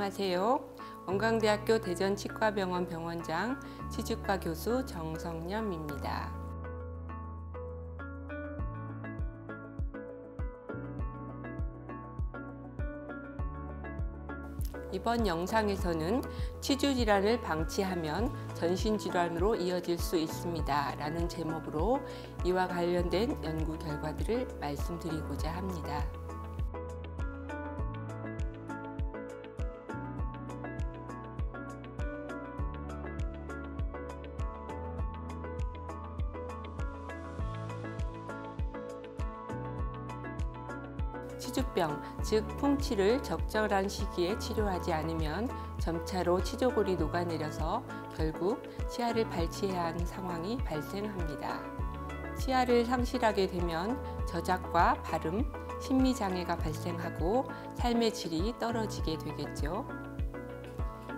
안녕하세요. 원광대학교 대전치과병원 병원장 치주과 교수 정성념입니다. 이번 영상에서는 치주질환을 방치하면 전신질환으로 이어질 수 있습니다 라는 제목으로 이와 관련된 연구 결과들을 말씀드리고자 합니다. 치주병, 즉 풍치를 적절한 시기에 치료하지 않으면 점차로 치조골이 녹아내려서 결국 치아를 발치해야 하는 상황이 발생합니다. 치아를 상실하게 되면 저작과 발음, 심미장애가 발생하고 삶의 질이 떨어지게 되겠죠.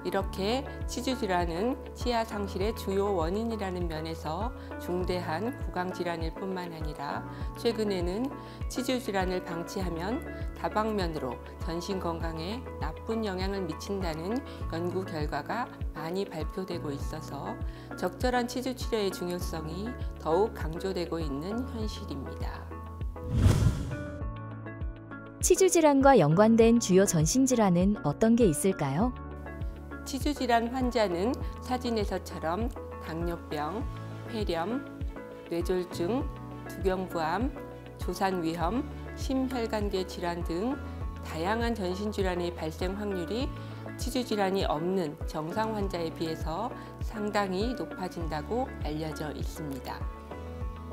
이렇게 치주질환은 치아 상실의 주요 원인이라는 면에서 중대한 구강질환일 뿐만 아니라 최근에는 치주질환을 방치하면 다방면으로 전신 건강에 나쁜 영향을 미친다는 연구 결과가 많이 발표되고 있어서 적절한 치주 치료의 중요성이 더욱 강조되고 있는 현실입니다. 치주질환과 연관된 주요 전신질환은 어떤 게 있을까요? 치주질환 환자는 사진에서처럼 당뇨병, 폐렴, 뇌졸중, 두경부암, 조산위험, 심혈관계 질환 등 다양한 전신질환의 발생 확률이 치주질환이 없는 정상 환자에 비해서 상당히 높아진다고 알려져 있습니다.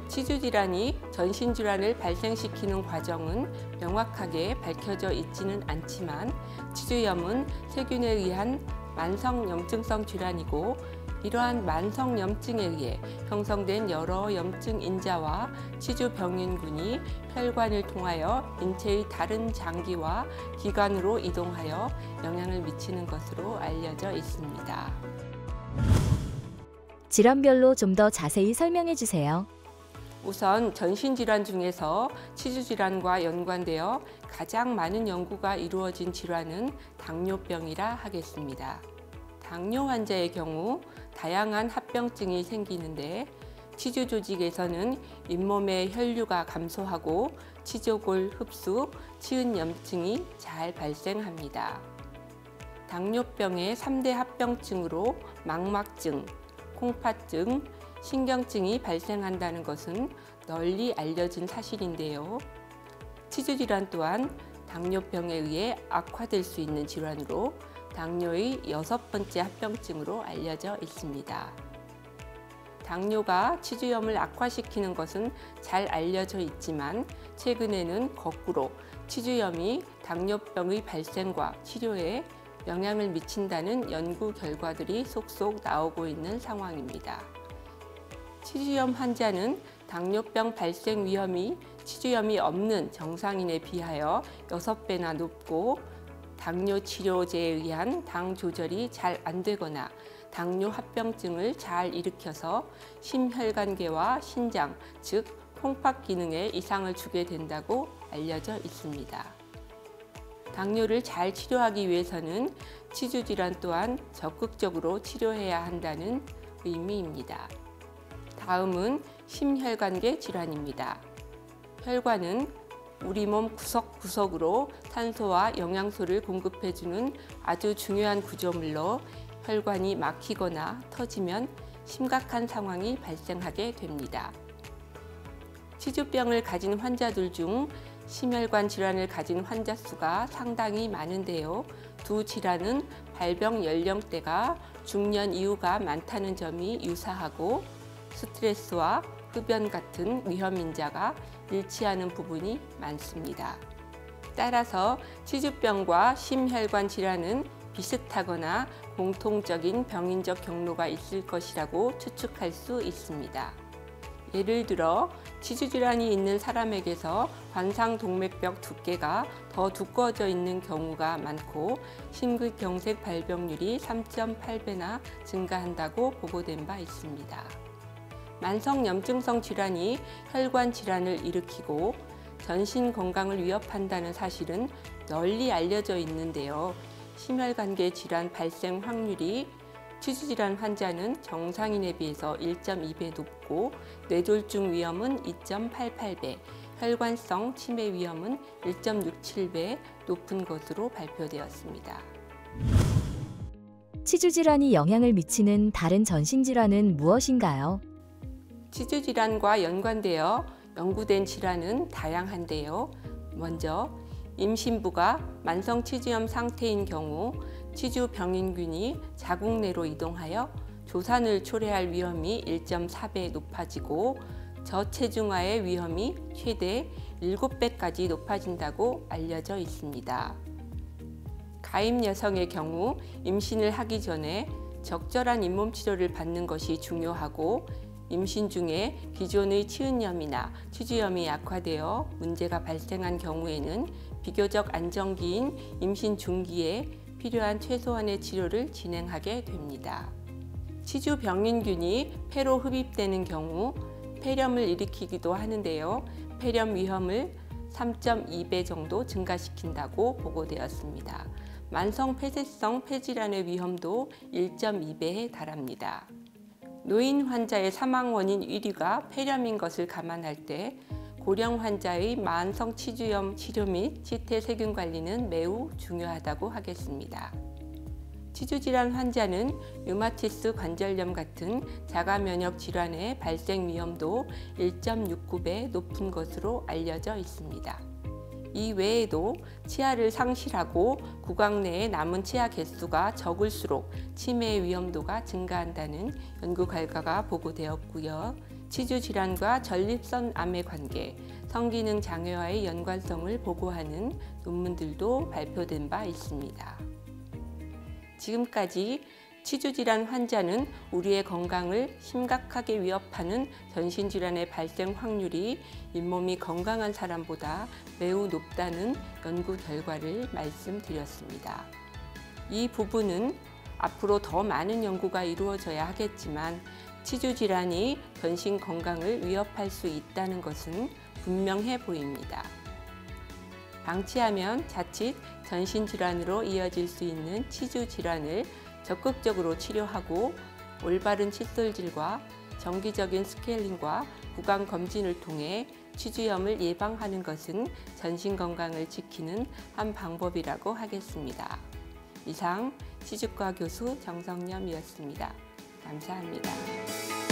치주질환이 전신질환을 발생시키는 과정은 명확하게 밝혀져 있지는 않지만 치주염은 세균에 의한 만성염증성 질환이고 이러한 만성염증에 의해 형성된 여러 염증 인자와 치주병균군이 혈관을 통하여 인체의 다른 장기와 기관으로 이동하여 영향을 미치는 것으로 알려져 있습니다. 질환별로 좀 더 자세히 설명해 주세요. 우선 전신질환 중에서 치주질환과 연관되어 가장 많은 연구가 이루어진 질환은 당뇨병이라 하겠습니다. 당뇨 환자의 경우 다양한 합병증이 생기는데 치주 조직에서는 잇몸의 혈류가 감소하고 치조골 흡수, 치은염증이 잘 발생합니다. 당뇨병의 3대 합병증으로 망막증, 콩팥증, 신경증이 발생한다는 것은 널리 알려진 사실인데요. 치주질환 또한 당뇨병에 의해 악화될 수 있는 질환으로 당뇨의 6번째 합병증으로 알려져 있습니다. 당뇨가 치주염을 악화시키는 것은 잘 알려져 있지만 최근에는 거꾸로 치주염이 당뇨병의 발생과 치료에 영향을 미친다는 연구 결과들이 속속 나오고 있는 상황입니다. 치주염 환자는 당뇨병 발생 위험이 치주염이 없는 정상인에 비하여 6배나 높고 당뇨 치료제에 의한 당 조절이 잘 안 되거나 당뇨 합병증을 잘 일으켜서 심혈관계와 신장, 즉 콩팥 기능에 이상을 주게 된다고 알려져 있습니다. 당뇨를 잘 치료하기 위해서는 치주질환 또한 적극적으로 치료해야 한다는 의미입니다. 다음은 심혈관계 질환입니다. 혈관은 우리 몸 구석구석으로 산소와 영양소를 공급해주는 아주 중요한 구조물로 혈관이 막히거나 터지면 심각한 상황이 발생하게 됩니다. 치주병을 가진 환자들 중 심혈관 질환을 가진 환자 수가 상당히 많은데요. 두 질환은 발병 연령대가 중년 이후가 많다는 점이 유사하고 스트레스와 흡연 같은 위험 인자가 일치하는 부분이 많습니다. 따라서 치주병과 심혈관 질환은 비슷하거나 공통적인 병인적 경로가 있을 것이라고 추측할 수 있습니다. 예를 들어 치주질환이 있는 사람에게서 관상동맥벽 두께가 더 두꺼워져 있는 경우가 많고 심근경색 발병률이 3.8배나 증가한다고 보고된 바 있습니다. 만성염증성 질환이 혈관 질환을 일으키고 전신 건강을 위협한다는 사실은 널리 알려져 있는데요. 심혈관계 질환 발생 확률이 치주질환 환자는 정상인에 비해서 1.2배 높고 뇌졸중 위험은 2.88배, 혈관성 치매 위험은 1.67배 높은 것으로 발표되었습니다. 치주질환이 영향을 미치는 다른 전신질환은 무엇인가요? 치주질환과 연관되어 연구된 질환은 다양한데요. 먼저 임신부가 만성 치주염 상태인 경우 치주 병인균이 자궁 내로 이동하여 조산을 초래할 위험이 1.4배 높아지고 저체중아의 위험이 최대 7배까지 높아진다고 알려져 있습니다. 가임 여성의 경우 임신을 하기 전에 적절한 잇몸 치료를 받는 것이 중요하고 임신 중에 기존의 치은염이나 치주염이 약화되어 문제가 발생한 경우에는 비교적 안정기인 임신 중기에 필요한 최소한의 치료를 진행하게 됩니다. 치주 병인균이 폐로 흡입되는 경우 폐렴을 일으키기도 하는데요. 폐렴 위험을 3.2배 정도 증가시킨다고 보고되었습니다. 만성 폐쇄성 폐질환의 위험도 1.2배에 달합니다. 노인 환자의 사망 원인 1위가 폐렴인 것을 감안할 때 고령 환자의 만성 치주염 치료 및 치태 세균 관리는 매우 중요하다고 하겠습니다. 치주질환 환자는 류마티스 관절염 같은 자가 면역 질환의 발생 위험도 1.69배 높은 것으로 알려져 있습니다. 이 외에도 치아를 상실하고 구강 내에 남은 치아 개수가 적을수록 치매의 위험도가 증가한다는 연구 결과가 보고되었고요. 치주질환과 전립선암의 관계, 성기능 장애와의 연관성을 보고하는 논문들도 발표된 바 있습니다. 지금까지 치주질환 환자는 우리의 건강을 심각하게 위협하는 전신질환의 발생 확률이 잇몸이 건강한 사람보다 매우 높다는 연구 결과를 말씀드렸습니다. 이 부분은 앞으로 더 많은 연구가 이루어져야 하겠지만 치주질환이 전신 건강을 위협할 수 있다는 것은 분명해 보입니다. 방치하면 자칫 전신질환으로 이어질 수 있는 치주질환을 적극적으로 치료하고 올바른 칫솔질과 정기적인 스케일링과 구강 검진을 통해 치주염을 예방하는 것은 전신 건강을 지키는 한 방법이라고 하겠습니다. 이상 치주과 교수 정성념이었습니다. 감사합니다.